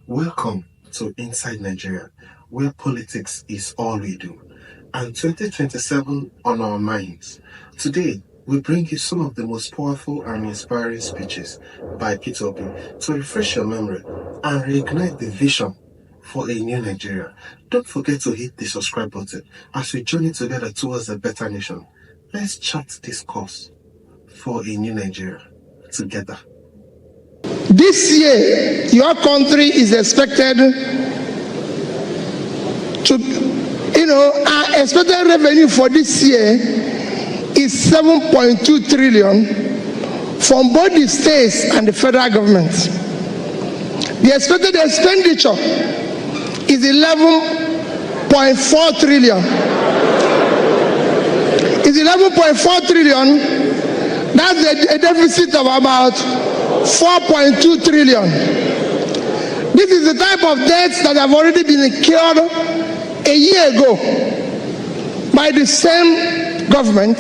Welcome to Inside Nigeria, where politics is all we do, and 2027 on our minds. Today, we bring you some of the most powerful and inspiring speeches by Peter Obi to refresh your memory and reignite the vision for a new Nigeria. Don't forget to hit the subscribe button as we journey together towards a better nation. Let's chart this course for a new Nigeria together. This year, your country is expected to, our expected revenue for this year is 7.2 trillion from both the states and the federal government. The expected expenditure is 11.4 trillion. It's 11.4 trillion. That's a deficit of about 4.2 trillion. This is the type of debts that have already been incurred a year ago by the same government.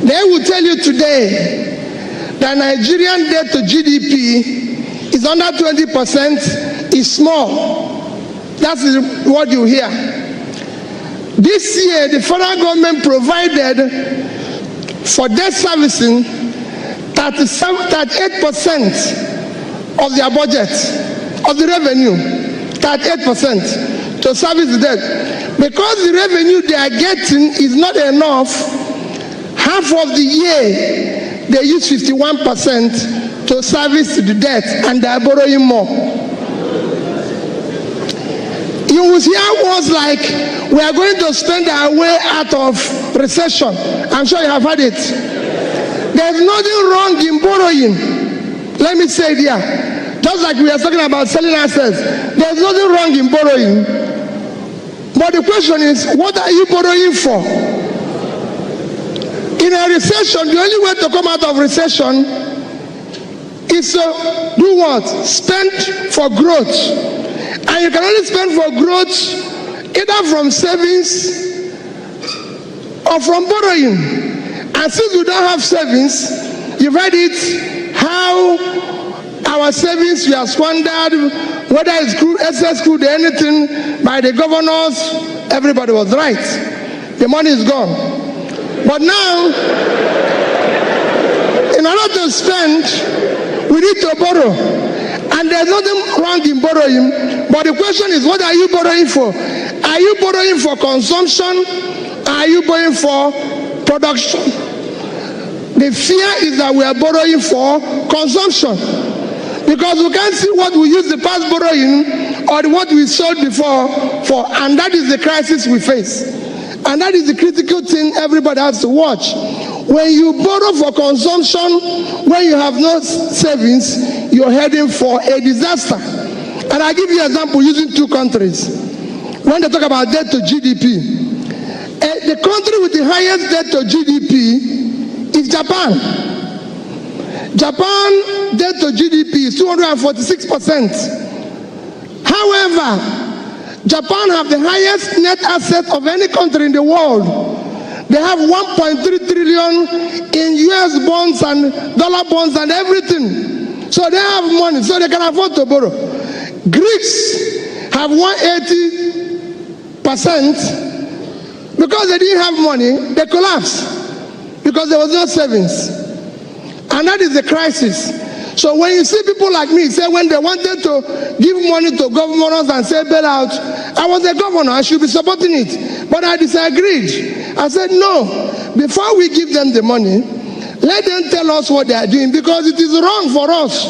They will tell you today that Nigerian debt to GDP is under 20%, is small. That's what you hear. This year, the federal government provided for debt servicing 38% of their budget, of the revenue, 38% to service the debt. Because the revenue they are getting is not enough, half of the year they use 51% to service the debt, and they are borrowing more. You will hear words like, we are going to spend our way out of recession. I'm sure you have heard it. There's nothing wrong in borrowing. Let me say it here. Just like we are talking about selling assets, there's nothing wrong in borrowing. But the question is, what are you borrowing for? In a recession, the only way to come out of recession is to do what? Spend for growth. And you can only spend for growth either from savings or from borrowing. And since we don't have savings, you've heard it, how our savings were squandered, whether it's crude, excess crude, anything, by the governors, everybody was right. The money is gone. But now, in order to spend, we need to borrow. And there's nothing wrong in borrowing, but the question is, what are you borrowing for? Are you borrowing for consumption? Are you borrowing for production? The fear is that we are borrowing for consumption, because we can't see what we used the past borrowing or what we sold before for, and that is the crisis we face. And that is the critical thing everybody has to watch. When you borrow for consumption, when you have no savings, you're heading for a disaster. And I give you an example using two countries. When they talk about debt to GDP, the country with the highest debt to GDP is Japan. Japan debt to GDP is 246%. However, Japan have the highest net asset of any country in the world. They have 1.3 trillion in US bonds and dollar bonds and everything. So they have money, so they can afford to borrow. Greeks have 180%. Because they didn't have money, they collapsed. Because there was no savings. And that is the crisis. So when you see people like me say when they wanted to give money to governors and say bailout, I was a governor, I should be supporting it. But I disagreed. I said no, before we give them the money, let them tell us what they are doing, because it is wrong for us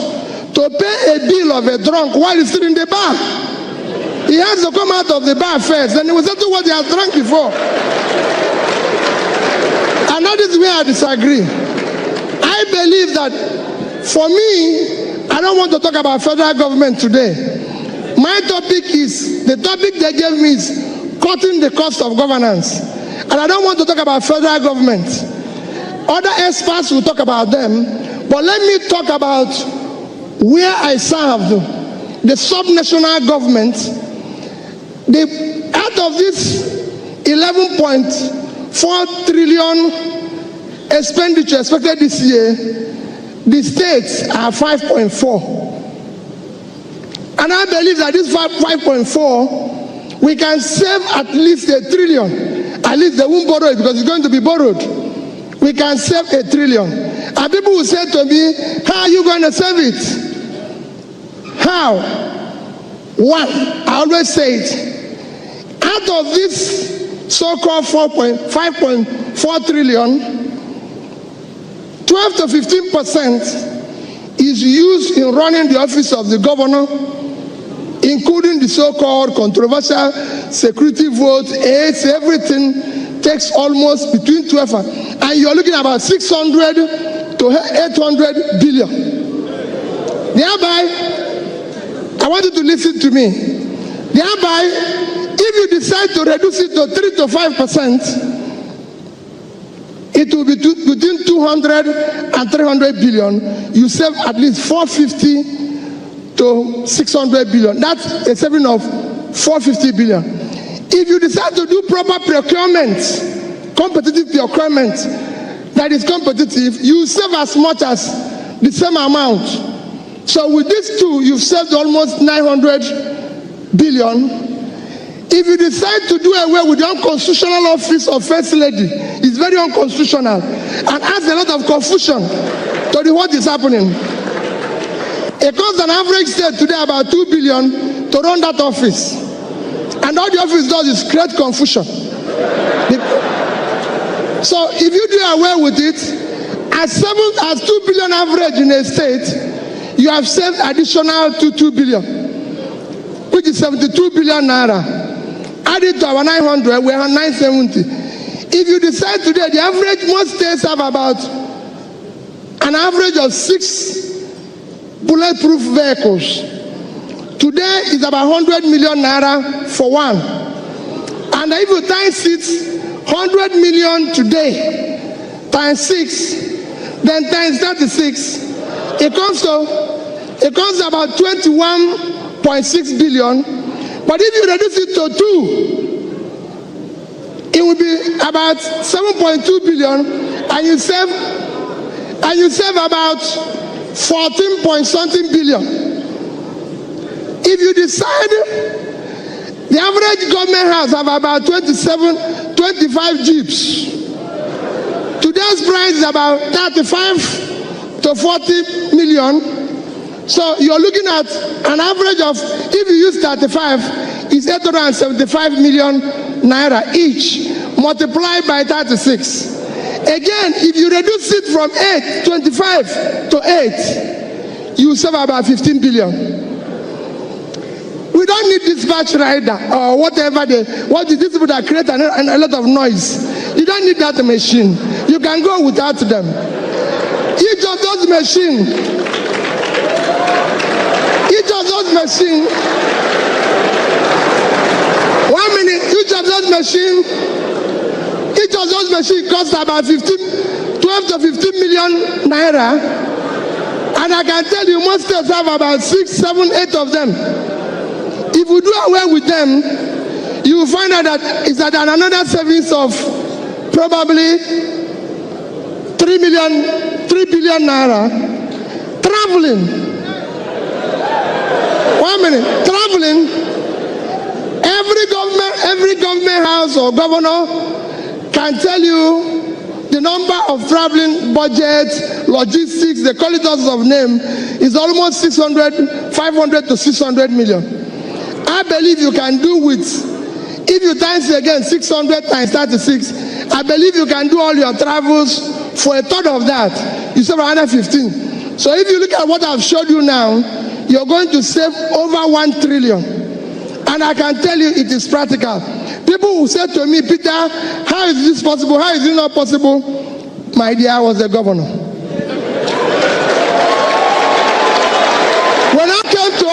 to pay a bill of a drunk while he's still in the bar. He has to come out of the bar first, and he will settle what he has drunk before. And that is where I disagree. I believe that, for me, I don't want to talk about federal government today. My topic is, the topic they gave me is cutting the cost of governance. And I don't want to talk about federal government. Other experts will talk about them, but let me talk about where I served, the subnational government. Out of this 11.4 trillion expenditure expected this year, the states are 5.4. And I believe that this 5.4, we can save at least 1 trillion. At least they won't borrow it because it's going to be borrowed. We can save 1 trillion. And people will say to me, how are you going to save it? How? One, I always say it. Out of this so-called 5.4 trillion, 12 to 15% is used in running the office of the governor, including the so-called controversial security vote, aids, everything takes almost between 12 and you're looking at about 600 to 800 billion. Thereby, I want you to listen to me. Thereby, if you decide to reduce it to 3 to 5%, it will be between 200 and 300 billion. You save at least 450 to 600 billion. That's a saving of 450 billion. If you decide to do proper procurement, competitive procurement that is competitive, you save as much as the same amount. So with these two, you've saved almost 900 billion. If you decide to do away with the unconstitutional office of First Lady, it's very unconstitutional and adds a lot of confusion to what is happening. It costs an average state today about 2 billion to run that office. And all the office does is create confusion. So if you do away with it, as 2 billion average in a state, you have saved additional to 2 billion, which is 72 billion naira. Add it to our 900, we have 970. If you decide today, the average, most states have about an average of 6 bulletproof vehicles. Today is about 100 million naira for one. And if you times it, 100 million today, times 6, then times 36, it comes to about 21.6 billion. But if you reduce it to 2, it will be about 7.2 billion, and you save about 14-point-something billion. If you decide, the average government house have about 25 jeeps. Today's price is about 35 to 40 million. So you're looking at an average of, if you use 35, is 875 million naira each, multiplied by 36. Again, if you reduce it from 25 to 8, you save about 15 billion. We don't need dispatch rider or whatever these people that create a lot of noise. You don't need that machine. You can go without them. Each of those machines, each of those machines costs about 12 to 15 million naira. And I can tell you, most states have about 6, 7, 8 of them. If we do away with them, you will find out that it's at another savings of probably 3 billion naira. Traveling. 1 minute. Traveling. Every government house or governor can tell you the number of traveling budget, logistics, they call it lots of name, is almost 500 to 600 million. I believe you can do with, if you times again 600 times 36, I believe you can do all your travels for a third of that. You save 115. So if you look at what I've showed you now, you're going to save over 1 trillion. And I can tell you it is practical. People who say to me, Peter, how is this possible? How is it not possible? My dear, I was the governor. When I came to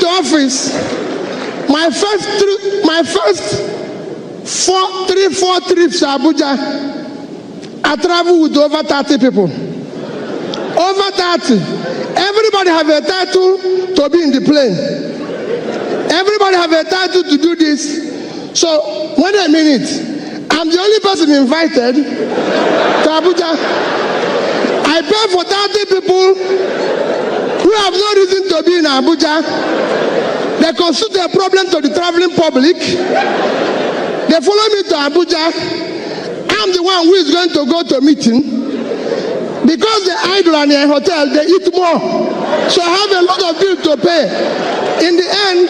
office, my first 4 trips to Abuja, I traveled with over 30 people. Over 30. Everybody have a title to be in the plane. Everybody have a title to do this. So, wait a minute. I'm the only person invited to Abuja. I pay for 30 people who have have no reason to be in Abuja. They constitute a problem to the traveling public. They follow me to Abuja. I'm the one who is going to go to meeting. Because they idle in a hotel, they eat more. So I have a lot of bills to pay. In the end,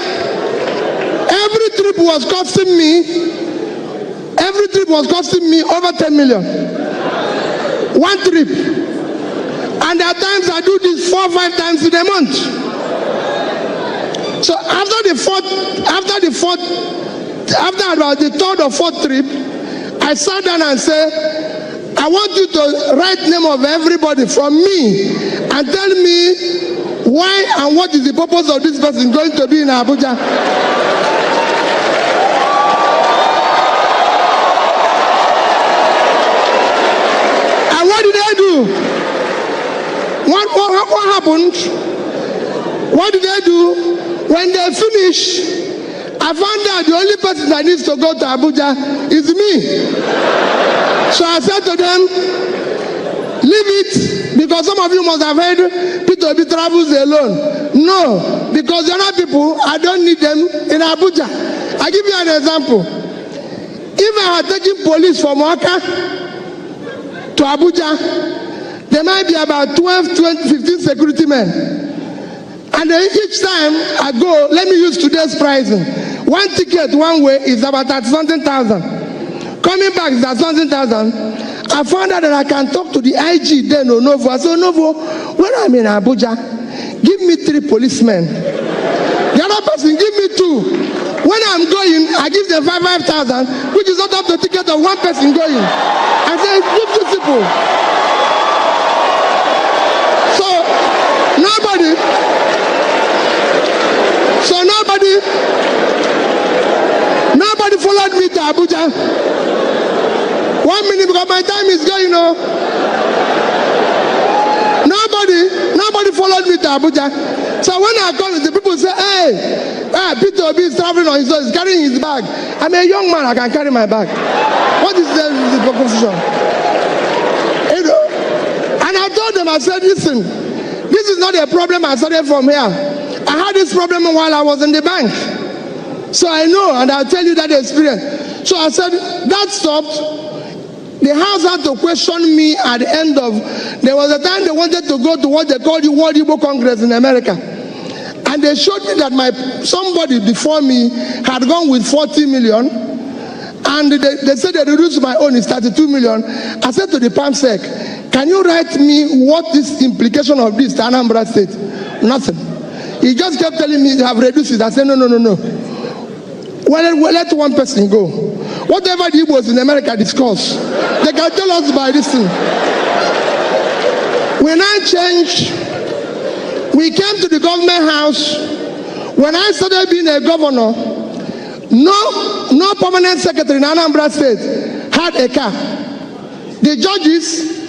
every trip was costing me over 10 million. One trip. And at times I do this 4 or 5 times in a month. So after about the third or fourth trip, I sat down and said, I want you to write name of everybody from me and tell me why and what is the purpose of this person going to be in Abuja. And what did I do? What happened? What did I do? When they finish, I found out the only person that needs to go to Abuja is me. So I said to them, leave it, because some of you must have heard Peter Obi travels alone. No, because the other people, I don't need them in Abuja. I give you an example. If I had taken police from Waka to Abuja, there might be about 12, 20, 15 security men. And then each time I go, let me use today's pricing. One ticket one way is about 30,000. Coming back is at 1,000. I found out that I can talk to the IG then Onovo. I said, Onovo, when I'm in Abuja, give me 3 policemen. The other person, give me 2. When I'm going, I give them 5,000, which is not up to the ticket of one person going. I say, give 2 people. So nobody followed me to Abuja. 1 minute, because my time is going, Nobody followed me to Abuja. So when I come, the people say, hey, Peter Obi is traveling on his own, he's carrying his bag. I'm a young man, I can carry my bag. What is the proposition? And I told them, I said, listen, this is not a problem I started from here. I had this problem while I was in the bank. So I know, and I'll tell you that experience. So I said, that stopped. The House had to question me at the end of, there was a time they wanted to go to what they call the World Igbo Congress in America. And they showed me that somebody before me had gone with 40 million. And they said they reduced my own is 32 million. I said to the PAMSEC, can you write me what is the implication of this to Anambra State? Nothing. He just kept telling me they have reduced it. I said, no. Well, let one person go. Whatever the Igbos in America discuss, they can tell us by this thing. When I changed, we came to the government house. When I started being a governor, no permanent secretary in Anambra State had a car. The judges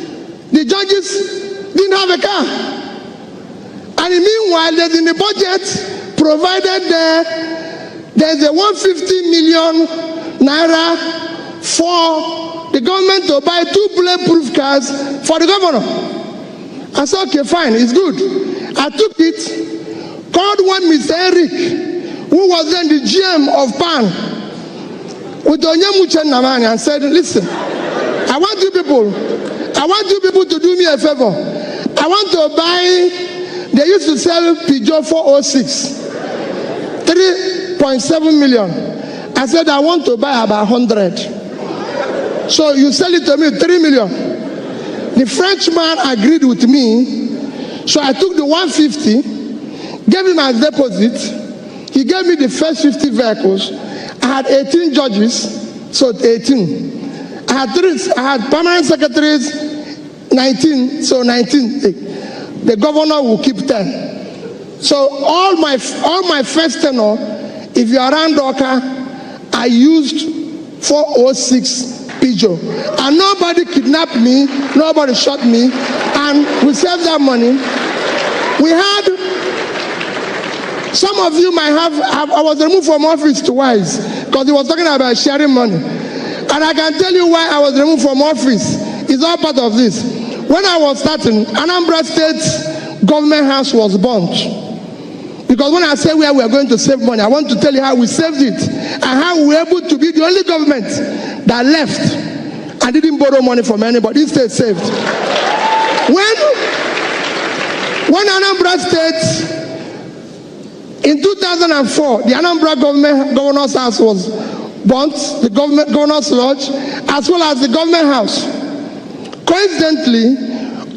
didn't have a car. And meanwhile, there's in the budget provided there's a 150 million naira for the government to buy 2 bulletproof cars for the governor. I said, okay, fine, it's good. I took it, called one Mr. Eric, who was then the GM of PAN, with Onyemuchen Namani, and said, listen, I want you people to do me a favor. I want to buy, they used to sell Peugeot 406, 3.7 million. I said, I want to buy about 100. So you sell it to me 3 million. The Frenchman agreed with me. So I took the 150, gave him as deposit. He gave me the first 50 vehicles. I had 18 judges, so 18. I had permanent secretaries, 19, so 19. The governor will keep 10. So all my first tenure, if you are around Doka, I used 406 Peugeot. And nobody kidnapped me, nobody shot me, and we saved that money. We had, some of you might have, I was removed from office twice, because he was talking about sharing money. And I can tell you why I was removed from office. It's all part of this. When I was starting, Anambra State government house was burnt. Because when I say where we are going to save money, I want to tell you how we saved it and how we were able to be the only government that left and didn't borrow money from anybody. Instead, saved. When Anambra State, in 2004, the Anambra Governor's House was burnt, the Governor's Lodge, as well as the government house. Coincidentally,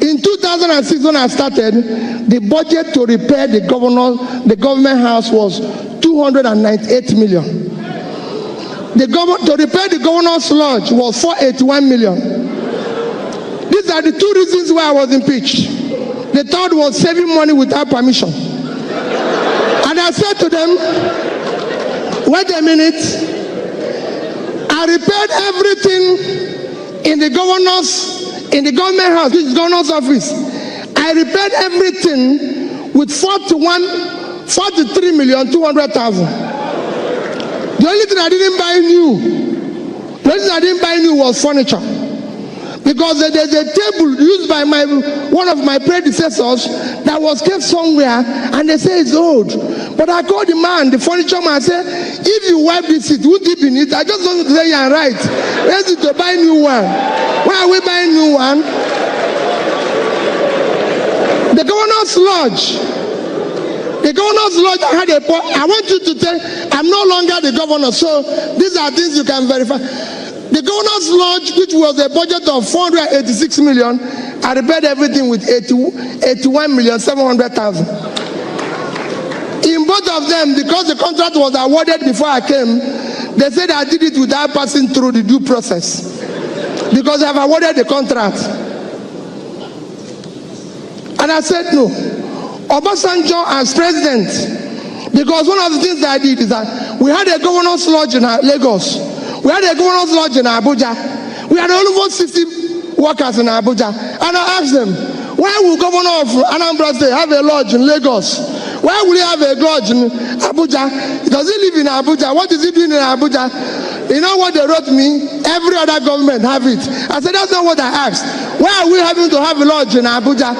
in 2006, when I started, the budget to repair the government house was 298 million. To repair the governor's lodge was 481 million. These are the two reasons why I was impeached. The third was saving money without permission. And I said to them, wait a minute, I repaired everything in the government house, which is governor's office. I repaired everything with 43,200,000. The only thing I didn't buy new was furniture. Because there's a table used by one of my predecessors that was kept somewhere, and they say it's old. But I called the man, the furniture man, I said, if you wipe this seat, would it be neat? I just want to say you're right. Let's to buy a new one. Why are we buying new one? The governor's lodge. I want you to tell, I'm no longer the governor, so these are things you can verify. The governor's lodge, which was a budget of 486 million, I repaired everything with 81,700,000. In both of them, because the contract was awarded before I came, they said I did it without passing through the due process. Because I've awarded the contract. And I said no. Obasanjo as president, because one of the things that I did is that we had a governor's lodge in Lagos. We had a governor's lodge in Abuja. We had almost 60 workers in Abuja. And I asked them, why will Governor of Anambra State have a lodge in Lagos? Why will he have a lodge in Abuja? Does he live in Abuja? What is he doing in Abuja? You know what they wrote me? Every other government have it. I said, that's not what I asked. Why are we having to have a lodge in Abuja?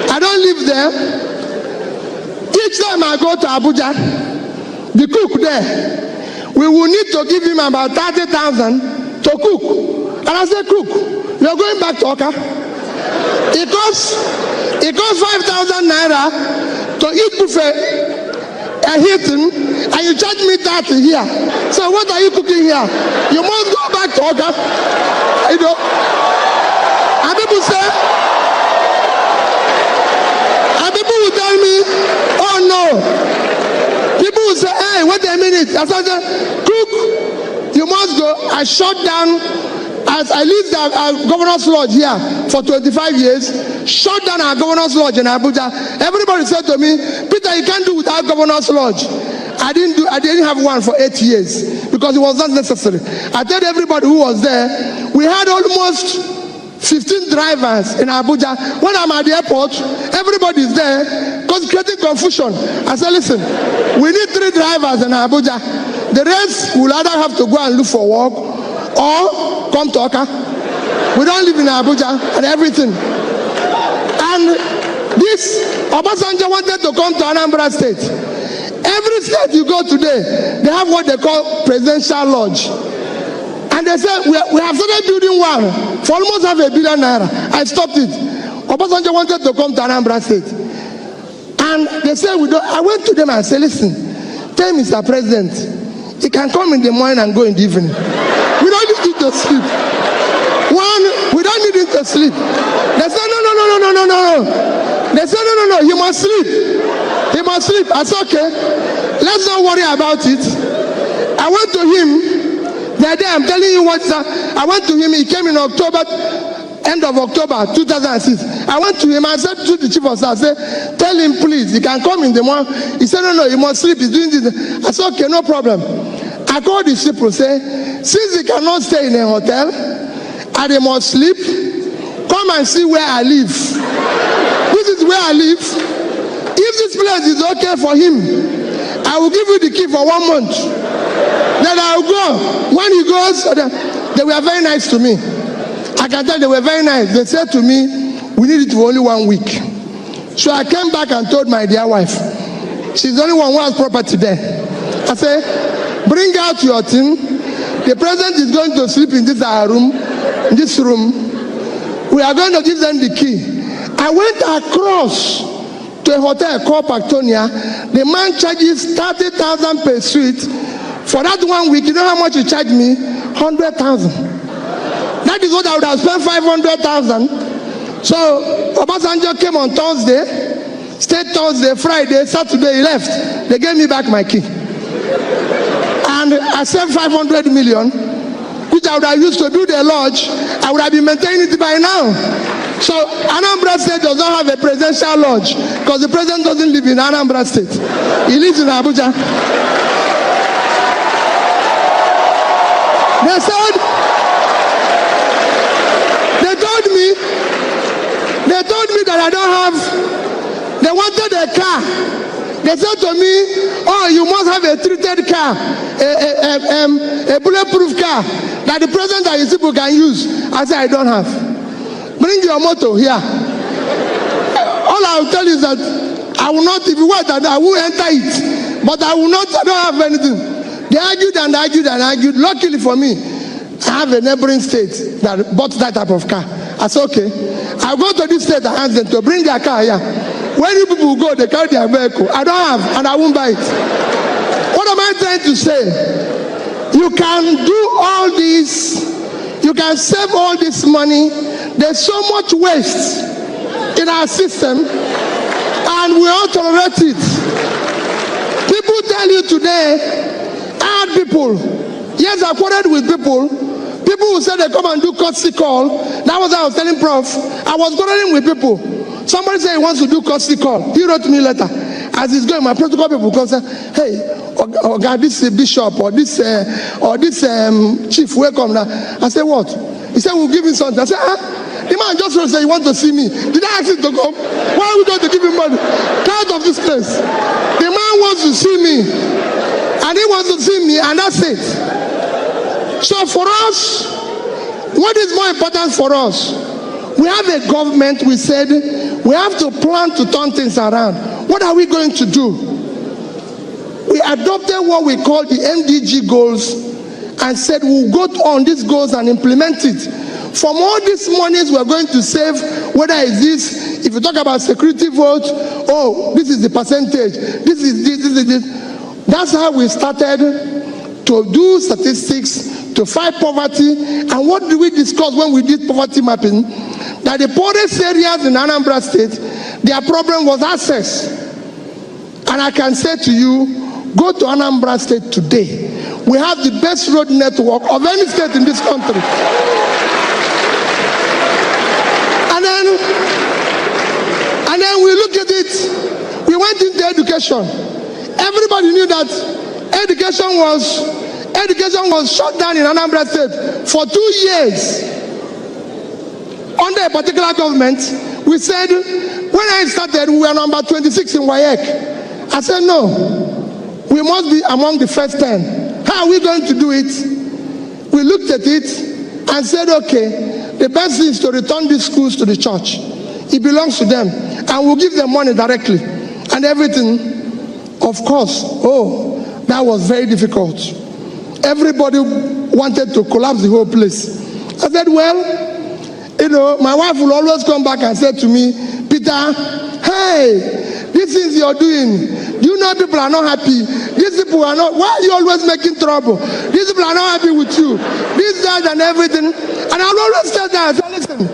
I don't live there. Each time I go to Abuja, the cook there, we will need to give him about 30,000 to cook. And I said, cook, you're going back to Oka. It costs 5,000 naira to eat buffet at Hilton, and you charge me 30 here. So what are you cooking here? You must go back to Oka. You know, and people say, and people will tell me, oh no. People will say, hey, wait a minute. I said, cook, you must go. I shut down, as I lived at our governor's lodge here for 25 years, shut down our governor's lodge in Abuja. Everybody said to me, Peter, you can't do without governor's lodge. I didn't have one for 8 years because it was not necessary. I told everybody who was there, we had almost 15 drivers in Abuja. When I'm at the airport, everybody's there because creating confusion. I said, listen, we need 3 drivers in Abuja. The rest will either have to go and look for work or come to Oka. We don't live in Abuja and everything. And this, Obasanjo wanted to come to Anambra State. Every state you go today, they have what they call presidential lodge. And they said, we have started building one for almost $500 million. I stopped it. Obasanjo wanted to come to Anambra State. And they said, I went to them and said, listen, tell Mr. President, he can come in the morning and go in the evening. We don't need him to sleep. We don't need him to sleep. They said, no. They said, no, he must sleep. He must sleep. I said, okay, let's not worry about it. I went to him. The day I'm telling you what, I went to him. He came in October, end of October 2006. I went to him. I said to the chief of staff, I said, tell him please, he can come in the morning. He said, no, he must sleep. He's doing this. I said, okay, no problem. I called the people, say, since he cannot stay in a hotel and he must sleep, come and see where I live. This is where I live. If this place is okay for him, I will give you the key for 1 month. Then I will go. When he goes, they were very nice to me. I can tell they were very nice. They said to me, we need it for only 1 week. So I came back and told my dear wife, she's the only one who has property there. I said, bring out your thing. The president is going to sleep in this room. In this room. We are going to give them the key. I went across to a hotel called Pactonia. The man charges 30,000 per suite. For that 1 week, you know how much he charged me? 100,000. That is what I would have spent 500,000. So Obasanjo came on Thursday, stayed Thursday, Friday, Saturday, he left. They gave me back my key. And I saved 500 million, which I would have used to build a lodge. I would have been maintaining it by now. So Anambra State does not have a presidential lodge because the president doesn't live in Anambra State. He lives in Abuja. They said, they told me that I don't have, they wanted a car. They said to me, oh, you must have a treated car, a bulletproof car that the president and his people can use. I said, I don't have. Bring your motor here. All I will tell you is that I will not, if you want that, I will enter it. But I will not, I don't have anything. They argued and argued and argued. Luckily for me, I have a neighboring state that bought that type of car. I said, okay, I'll go to this state and ask them to bring their car here. When you people go, they carry their vehicle. I don't have, and I won't buy it. What am I trying to say? You can do all this. You can save all this money. There's so much waste in our system, and we all tolerate it. People tell you today, I had people, yes, I quoted with people who said they come and do courtesy call. That was what I was telling Prof. I was quarreling with people. Somebody said he wants to do courtesy call. He wrote me a letter. As he's going, my protocol people come say, hey, God, this bishop or this chief, welcome now. I said, what? He said, we'll give him something. I said, the man just wrote, say, he wants to see me. Did I ask him to come? Why are we going to give him money? Get out of this place. The man wants to see me. And he wants to see me, and that's it. So for us, what is more important for us? We have a government, we said, we have to plan to turn things around. What are we going to do? We adopted what we call the MDG goals and said we'll go on these goals and implement it. From all these monies we're going to save, whether it's this, if you talk about security vote, oh, this is the percentage, this is this. That's how we started to do statistics, to fight poverty. And what did we discuss when we did poverty mapping? That the poorest areas in Anambra State, their problem was access. And I can say to you, go to Anambra State today. We have the best road network of any state in this country. And then we look at it, we went into education. Everybody knew that education was shut down in Anambra State for 2 years. Under a particular government, we said, when I started, we were number 26 in WAEC. I said, no, we must be among the first 10. How are we going to do it? We looked at it and said, okay, the best thing is to return these schools to the church. It belongs to them, and we'll give them money directly and everything. Of course, that was very difficult. Everybody wanted to collapse the whole place. I said, well, my wife will always come back and say to me, Peter, hey, this is you're doing. You know people are not happy. These people are not, why are you always making trouble? These people are not happy with you. This, that, and everything. And I'll always tell them, listen,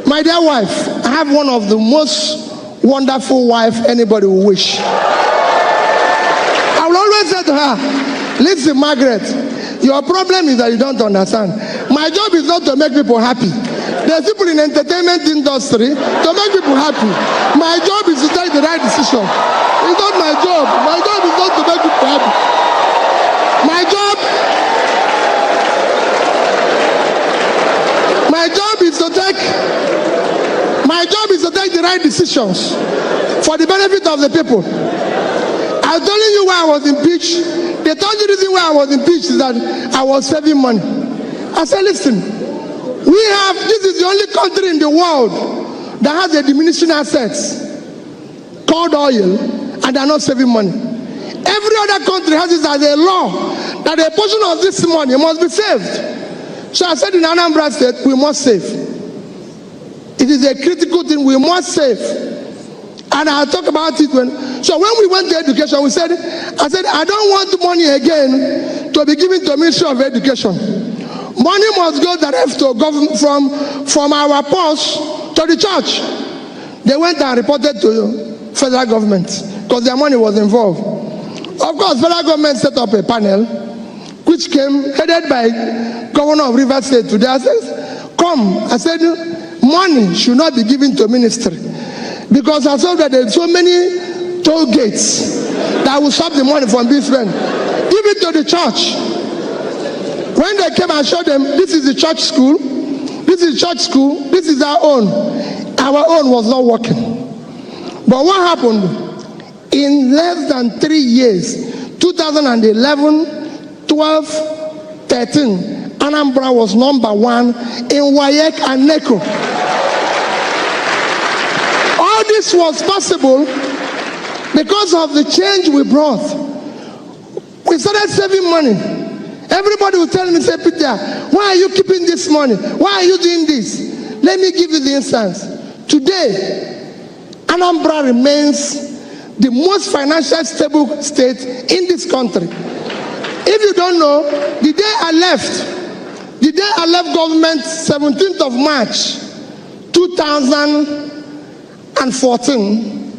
my dear wife, I have one of the most wonderful wife anybody will wish. I will always say to her, listen, Margaret, your problem is that you don't understand. My job is not to make people happy. There's people in the entertainment industry to make people happy. My job is to take the right decision. It's not my job. My job is not to make people happy. My job is to take the right decisions for the benefit of the people. I was telling you why I was impeached. They told you the reason why I was impeached is that I was saving money. I said, listen, this is the only country in the world that has a diminishing assets called oil, and they are not saving money. Every other country has it as a law that a portion of this money must be saved. So I said in Anambra State, we must save. It is a critical thing, we must save. And I'll talk about it so when we went to education, I said, I don't want the money again to be given to the Ministry of Education. Money must go direct to government from our purse to the church. They went and reported to federal government because their money was involved. Of course, federal government set up a panel which came headed by Governor of Anambra State today. I said, come. I said, money should not be given to ministry because I saw that there are so many toll gates that will stop the money from being spent. Give it to the church. When they came and showed them, this is the church school, this is church school, this is our own was not working. But what happened? In less than 3 years, 2011, 12, 13, Anambra was #1 in WAEC and NECO. All this was possible because of the change we brought. We started saving money. Everybody will tell me, say, Peter, why are you keeping this money? Why are you doing this? Let me give you the instance. Today, Anambra remains the most financially stable state in this country. If you don't know, the day I left government, 17th of March, 2014,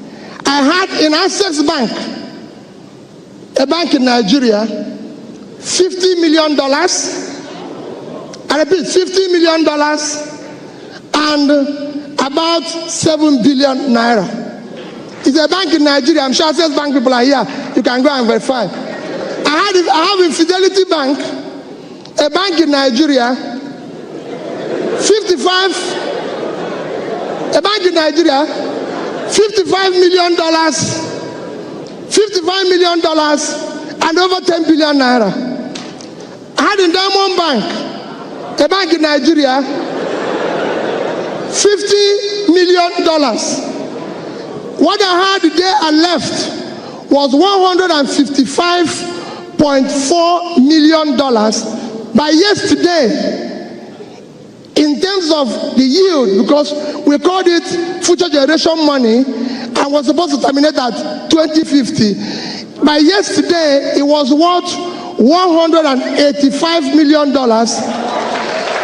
I had in Access Bank, a bank in Nigeria, $50 million, I repeat, $50 million and about 7 billion naira. It's a bank in Nigeria. I'm sure Access Bank people are here. You can go and verify. I have in Fidelity Bank, a bank in Nigeria, $55 million, $55 million and over 10 billion naira. I had in Diamond Bank, a bank in Nigeria, $50 million. What I had the day I left was $155.4 million. By yesterday, in terms of the yield, because we called it future generation money and was supposed to terminate at 2050. By yesterday, it was worth $185 million.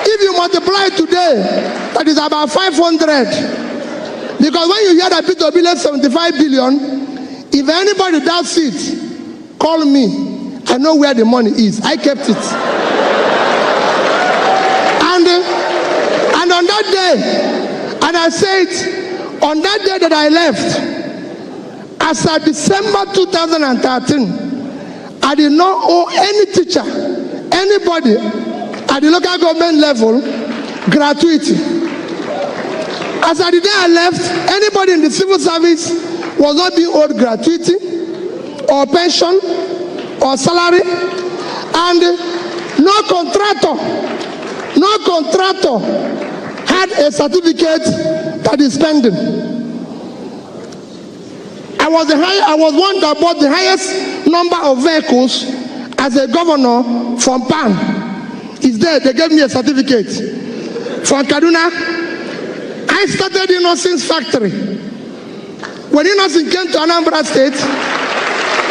If you multiply it today, that is about 500. Because when you hear that Peter Obi left 75 billion, if anybody doubts it, call me. I know where the money is. I kept it. And on that day, and I said, on that day that I left, as of December 2013, I did not owe any teacher, anybody at the local government level, gratuity. As at the day I left, anybody in the civil service was not being owed gratuity or pension or salary, and no contractor had a certificate that is pending. I was one that bought the highest number of vehicles as a governor from PAN. It's there, they gave me a certificate. From Kaduna, I started Innocence Factory. When Innocence came to Anambra State,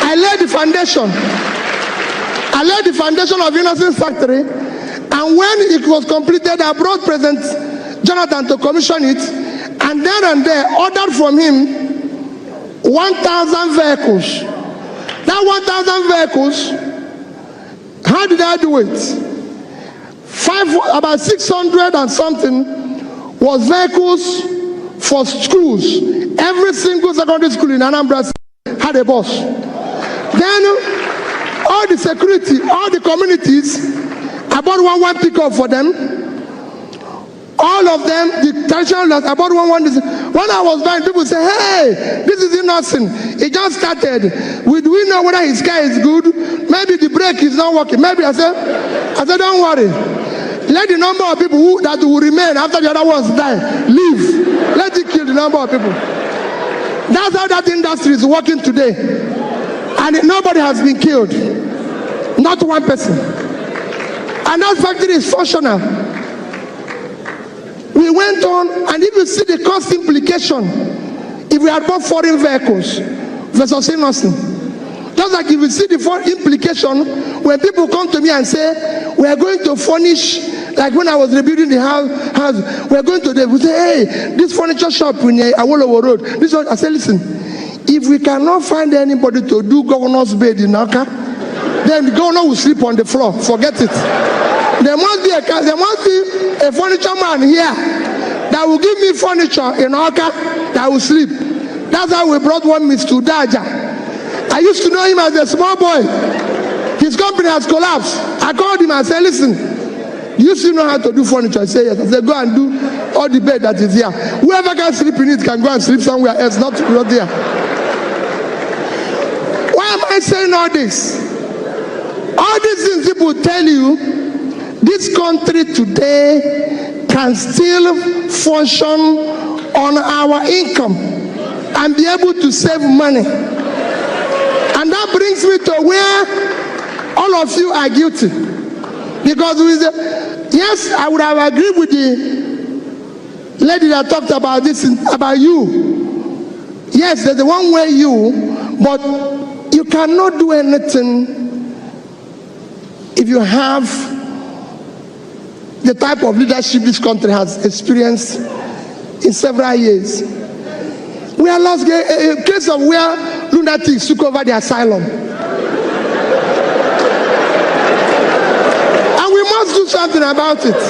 I laid the foundation. I laid the foundation of Innocence Factory, and when it was completed, I brought President Jonathan to commission it, and then and there ordered from him 1,000 vehicles. That 1,000 vehicles, how did I do it? About 600 and something was vehicles for schools. Every single secondary school in Anambra State had a bus. Then all the security, all the communities, I bought one pickup for them. All of them, the traditional, I bought one. When I was buying, people say, hey, this is innocent. It just started. We know whether his car is good. Maybe the brake is not working. Maybe I said, don't worry. Let the number of people that will remain after the other ones die, leave. Let it kill the number of people. That's how that industry is working today. And nobody has been killed. Not one person. And that factory is functional. We went on, and if you see the cost implication, if we had bought foreign vehicles versus innocent, just like if you see the implication when people come to me and say, we are going to furnish, like when I was rebuilding the house, we are going to, they will say, hey, this furniture shop in Awolowo Road, this one, I say, listen, if we cannot find anybody to do governor's bed in Aka, then the governor will sleep on the floor. Forget it. There must be a furniture man here that will give me furniture in Aka that will sleep. That's how we brought one Mr. Daja. I used to know him as a small boy. His company has collapsed. I called him and said, listen, you still know how to do furniture? I said, yes. I said, go and do all the bed that is here. Whoever can sleep in it can go and sleep somewhere else, not there. Why am I saying all this? All these things people tell you, this country today can still function on our income and be able to save money. And that brings me to where all of you are guilty. Because yes, I would have agreed with the lady that talked about this, about you. Yes, there's the one way you, but you cannot do anything if you have the type of leadership this country has experienced in several years. We are lost a case of where lunatics took over the asylum. And we must do something about it.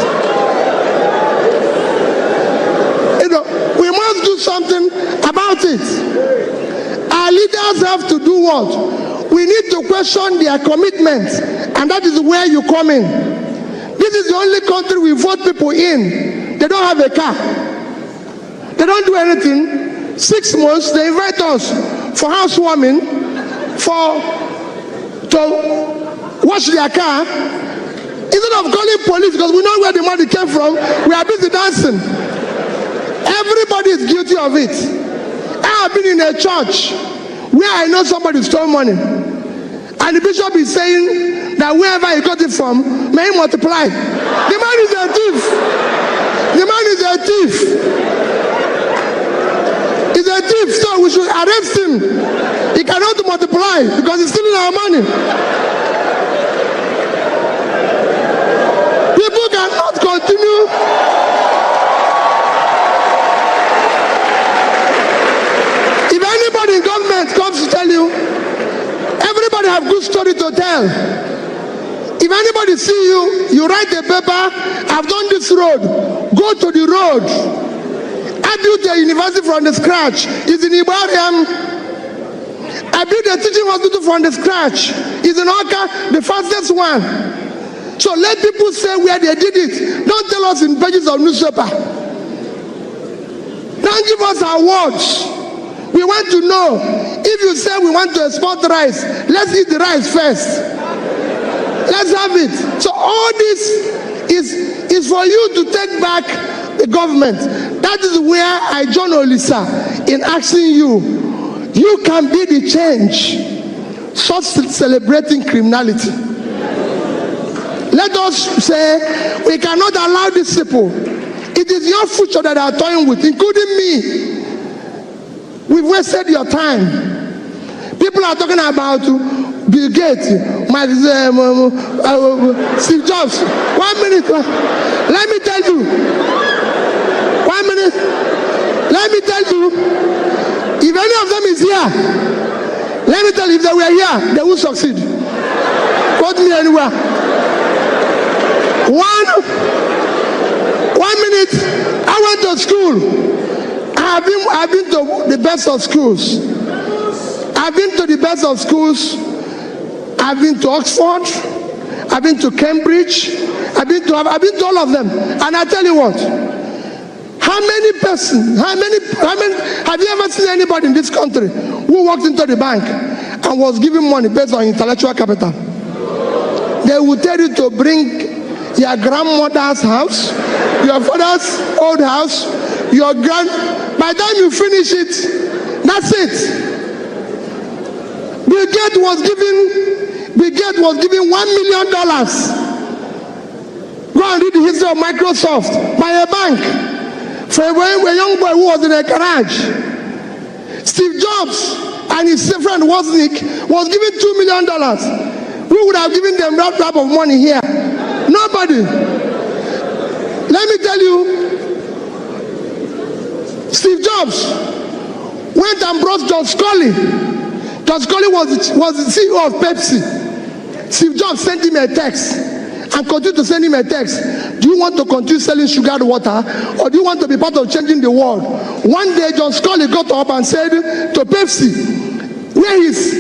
You know, we must do something about it. Our leaders have to do what? We need to question their commitment, and that is where you come in. This is the only country we vote people in. They don't have a car. They don't do anything. 6 months, they invite us for housewarming, to wash their car. Instead of calling police, because we know where the money came from, we are busy dancing. Everybody is guilty of it. I have been in a church where I know somebody stole money, and the bishop is saying that wherever he got it from, may he multiply. The man is a thief. The man is a thief. He's a thief, so we should arrest him. He cannot multiply because he's stealing our money. People cannot continue. If anybody in government comes to tell you, everybody have good story to tell. If anybody see you, you write a paper, I've done this road, go to the road. I built a university from the scratch. It's in Ibadan. I built a teaching hospital from the scratch. It's in Oka, the fastest one. So let people say where they did it. Don't tell us in pages of newspaper. Don't give us awards. We want to know. If you say we want to export rice, let's eat the rice first. Let's have it. So all this is for you to take back the government. That is where I join Olisa in asking you. You can be the change. Stop celebrating criminality. Let us say we cannot allow these people. It is your future that they are toying with, including me. We've wasted your time. People are talking about Bill Gates, Steve Jobs. 1 minute. Let me tell you. 1 minute. Let me tell you. If any of them is here, let me tell you, if they were here, they will succeed. Quote me anywhere. 1 minute. I went to school. I've been to the best of schools. I've been to the best of schools. I've been to Oxford. I've been to Cambridge. I've been to all of them. And I tell you what, how many have you ever seen anybody in this country who walked into the bank and was giving money based on intellectual capital? They will tell you to bring your grandmother's house, your father's old house, By the time you finish it, that's it. Bill Gates was given $1 million. Go and read the history of Microsoft by a bank for a young boy who was in a garage. Steve Jobs and his friend Wozniak was given $2 million. Who would have given them that type of money here? Nobody. Let me tell you, Steve Jobs went and brought John Scully. John Scully was the CEO of Pepsi. Steve Jobs sent him a text and continued to send him a text. Do you want to continue selling sugared water, or do you want to be part of changing the world? One day, John Scully got up and said to Pepsi, where is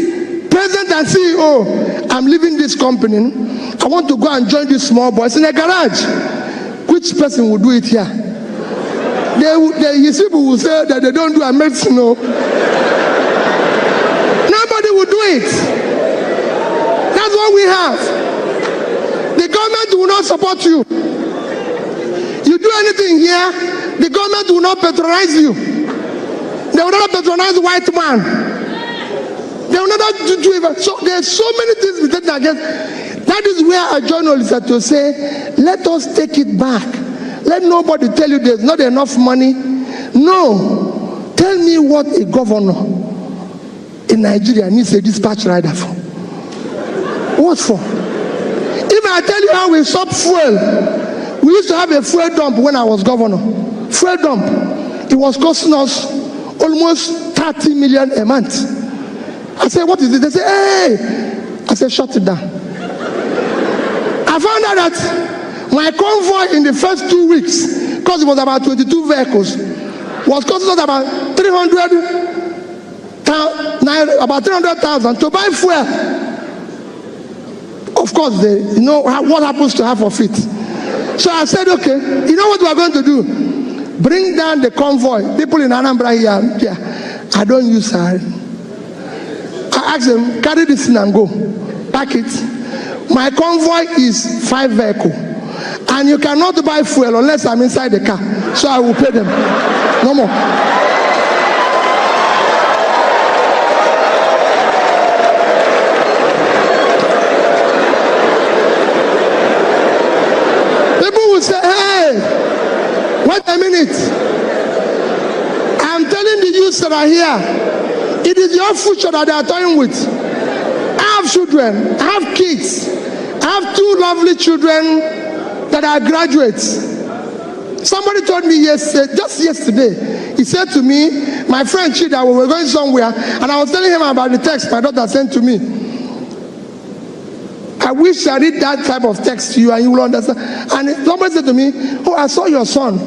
President and CEO? I'm leaving this company. I want to go and join these small boys in a garage. Which person will do it here? His people will say that they don't do a medicine. No. Nobody will do it. That's what we have. The government will not support you. You do anything here, the government will not patronize you. They will not patronize the white man. They will not do it. So there's so many things we take against. That is where a journalist had to say, let us take it back. Let nobody tell you there's not enough money. No. Tell me what a governor in Nigeria needs a dispatch rider for. What for? If I tell you how we stop fuel, we used to have a fuel dump when I was governor. Fuel dump. It was costing us almost 30 million a month. I said, what is it? They say, hey. I said, shut it down. I found out that my convoy in the first 2 weeks, because it was about 22 vehicles, was costing us about 300,000 to buy fuel. Of course, you know what happens to half of it. So I said, okay, you know what we are going to do? Bring down the convoy. People in Anambra here, yeah, I don't use her. I asked them, carry this thing and go. Pack it. My convoy is 5 vehicles. And you cannot buy fuel unless I'm inside the car. So I will pay them. No more. People will say, hey, wait a minute. I'm telling the youths that are here, it is your future that they are toying with. I have children, I have kids, I have 2 lovely children that are graduates. Somebody told me just yesterday, he said to me, my friend Chida, we were going somewhere, and I was telling him about the text my daughter sent to me. I wish I read that type of text to you and you will understand. And somebody said to me, oh, I saw your son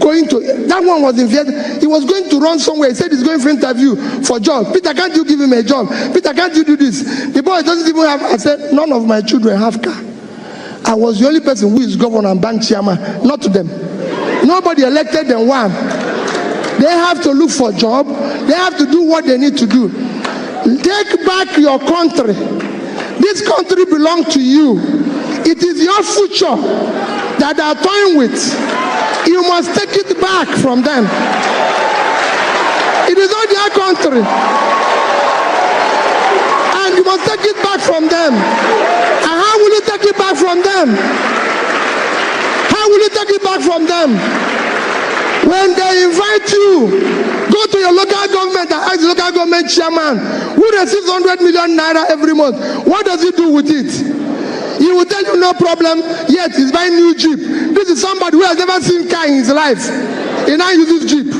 going to, that one was in Vietnam, he was going to run somewhere. He said he's going for interview for job. Peter, can't you give him a job? Peter, can't you do this? The boy doesn't even have, I said, none of my children have car. I was the only person who is governor and bank chairman, not to them. Nobody elected them one. They have to look for a job. They have to do what they need to do. Take back your country. This country belongs to you. It is your future that they are toying with. You must take it back from them. It is not their country. And you must take it back from them. And how will you take it back from them? How will you take it back from them? When they invite you, go to your local government and ask the local government chairman who receives 100 million naira every month. What does he do with it? He will tell you no problem, yet he's buying new Jeep. This is somebody who has never seen car in his life. He now uses Jeep.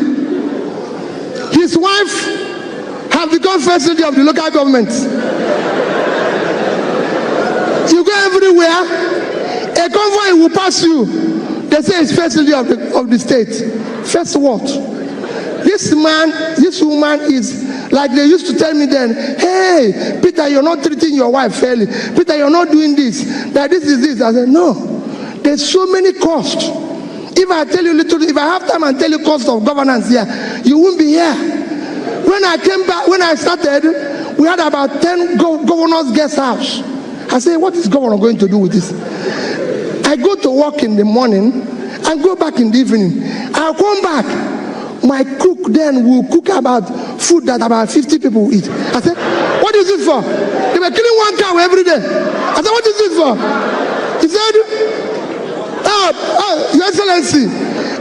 His wife has become first lady of the local government. You go everywhere, a convoy will pass you. They say it's first lady of the state. First what? This man, this woman is like they used to tell me then, hey, Peter, you're not treating your wife fairly. Peter, you're not doing this. That this is this. I said, no. There's so many costs. If I tell you little, if I have time and tell you cost of governance here, you won't be here. When I came back, when I started, we had about 10 governors' guest house. I said, what is governor going to do with this? I go to work in the morning. and go back in the evening. I'll come back. My cook then will cook about food that about 50 people will eat. I said, what is this for? They were killing one cow every day. I said, what is this for? He said, Your Excellency,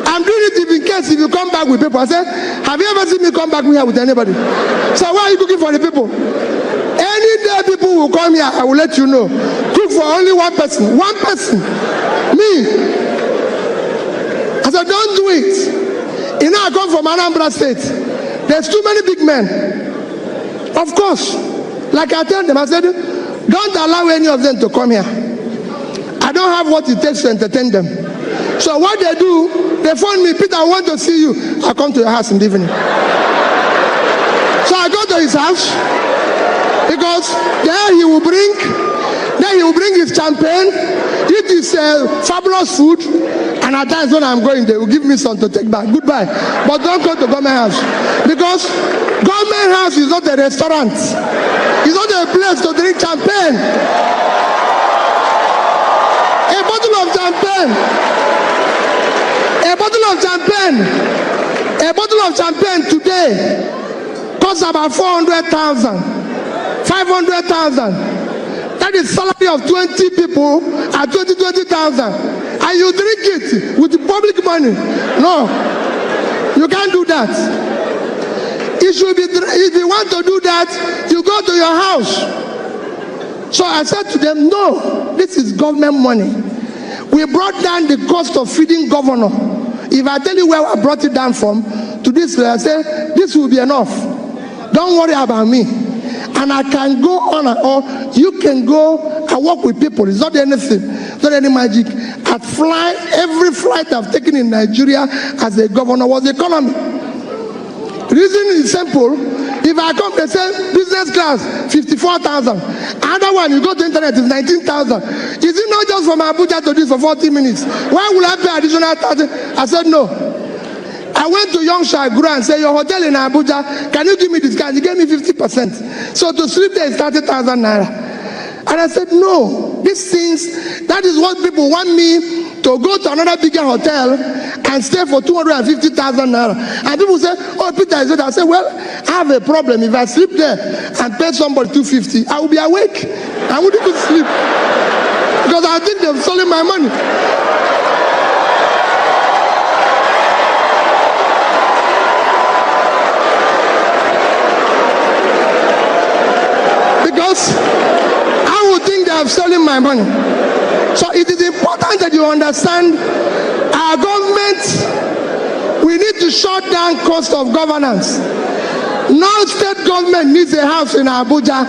I'm doing it in case if you come back with people. I said, have you ever seen me come back here with anybody? So why are you cooking for the people? Any day people will come here, I will let you know. Cook for only one person. One person. Me. I said, don't do it. You know, I come from Anambra State. There's too many big men. Of course. Like I told them, I said, don't allow any of them to come here. I don't have what it takes to entertain them. So what they do, they phone me, Peter, I want to see you. I come to your house in the evening. So I go to his house, because there he will bring his champagne, eat his fabulous food, and at times when I'm going, they will give me some to take back. Goodbye. But don't go to government house, because government house is not a restaurant. It's not a place to drink champagne. A bottle of champagne. A bottle of champagne today costs about 400,000, 500,000. That is salary of 20 people at 20,000. And you drink it with the public money. No, you can't do that. It should be, if you want to do that, you go to your house. So I said to them, no, this is government money. We brought down the cost of feeding governor. If I tell you where I brought it down from, to this, I said, this will be enough. Don't worry about me. And I can go on and on. You can go and work with people. It's not anything, not any magic. Every flight I've taken in Nigeria as a governor was economy. Reason is simple. If I come, they say business class 54,000. Another one, you go to internet, is 19,000. Is it not just from Abuja to this for 40 minutes? Why will I pay additional 30? I said no. I went to Yongsha Guru and said, your hotel in Abuja, can you give me this guy? He gave me 50%. So to sleep there is 30,000 naira. And I said, no, these things, that is what people want me to go to another bigger hotel and stay for 250,000 naira. And people say, oh, Peter, is it? I said, well, I have a problem. If I sleep there and pay somebody 250, I will be awake. I wouldn't even sleep. Because I think they've stolen my money. Because I would think they have stolen my money. So it is important that you understand our government, we need to shut down cost of governance. No state government needs a house in Abuja.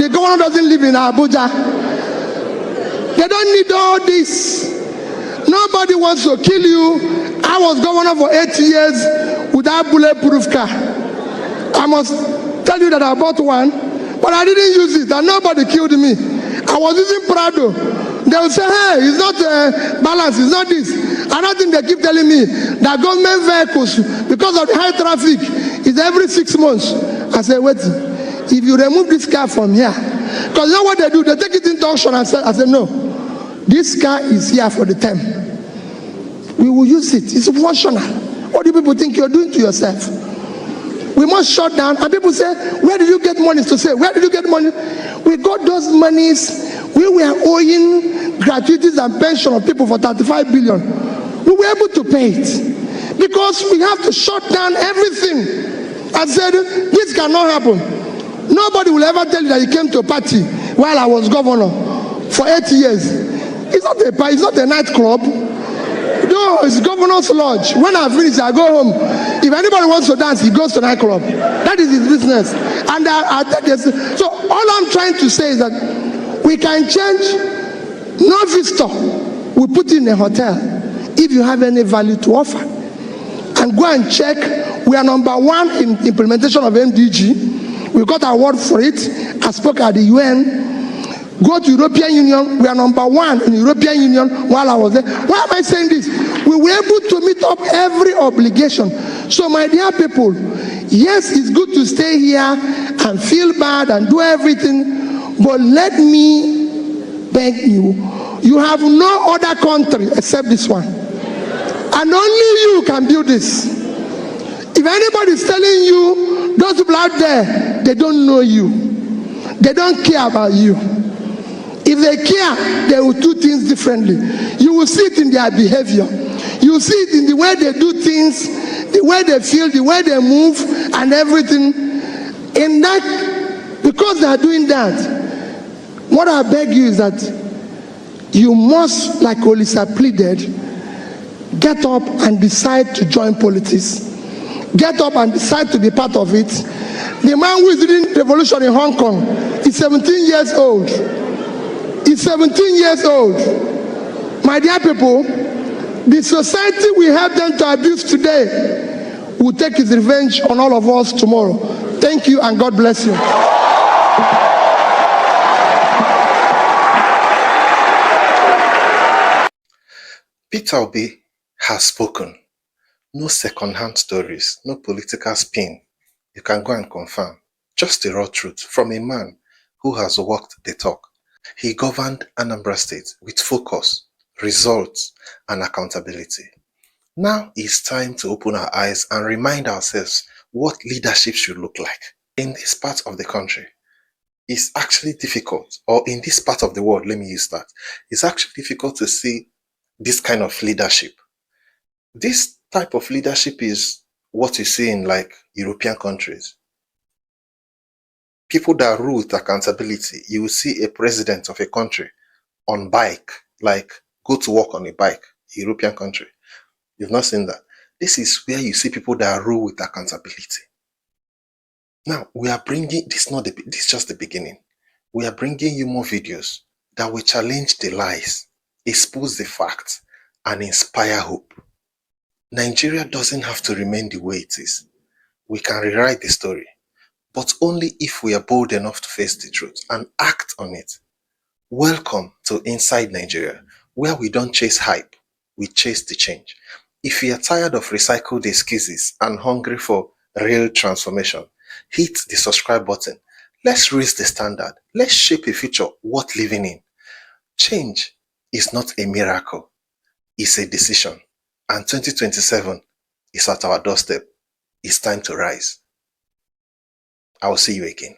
The governor doesn't live in Abuja. They don't need all this. Nobody wants to kill you. I was governor for 8 years without bulletproof car. I must tell you that I bought one, but I didn't use it, and nobody killed me. I was using Prado. They will say, hey, it's not balance, it's not this. Another thing they keep telling me, that government vehicles, because of the high traffic, is every 6 months. I say, wait, if you remove this car from here, because you know what they do? They take it into auction and say, I said, no, this car is here for the term. We will use it. It's functional. What do people think you're doing to yourself? We must shut down. And people say, where did you get money? To say, where did you get money? We got those monies. We were owing gratuities and pension of people for 35 billion. We were able to pay it. Because we have to shut down everything. I said, this cannot happen. Nobody will ever tell you that he came to a party while I was governor for 8 years. It's not a party, it's not a nightclub. No, it's governor's lodge. When I finish, I go home. If anybody wants to dance, he goes to nightclub. That is his business. And so all I'm trying to say is that we can change. No visitor we put in a hotel if you have any value to offer. And go and check. We are number 1 in implementation of MDG. We got an award for it. I spoke at the UN. Go to European Union. We are number 1 in European Union while I was there. Why am I saying this? We were able to meet up every obligation. So my dear people, yes, it's good to stay here and feel bad and do everything. But let me beg you, you have no other country except this one. And only you can build this. If anybody is telling you, those people out there, they don't know you. They don't care about you. If they care, they will do things differently. You will see it in their behavior. You will see it in the way they do things, the way they feel, the way they move, and everything. In that, because they are doing that, what I beg you is that you must, like Olisa pleaded, get up and decide to join politics. Get up and decide to be part of it. The man who is leading the revolution in Hong Kong is 17 years old. He's 17 years old. My dear people, the society we help them to abuse today will take its revenge on all of us tomorrow. Thank you and God bless you. Peter Obi has spoken. No second-hand stories, no political spin. You can go and confirm. Just the raw truth from a man who has walked the talk. He governed Anambra State with focus, results, and accountability. Now it's time to open our eyes and remind ourselves what leadership should look like. In this part of the country, it's actually difficult, or in this part of the world, let me use that, it's actually difficult to see this kind of leadership. This type of leadership is what you see in like European countries. People that rule with accountability. You will see a president of a country on bike, like go to work on a bike, European country. You've not seen that. This is where you see people that rule with accountability. Now, we are bringing, this is just the beginning. We are bringing you more videos that will challenge the lies, expose the facts, and inspire hope. Nigeria doesn't have to remain the way it is. We can rewrite the story, but only if we are bold enough to face the truth and act on it. Welcome to Inside Nigeria, where we don't chase hype, we chase the change. If you are tired of recycled excuses and hungry for real transformation, hit the subscribe button. Let's raise the standard. Let's shape a future worth living in. Change is not a miracle. It's a decision. And 2027 is at our doorstep. It's time to rise. I will see you again.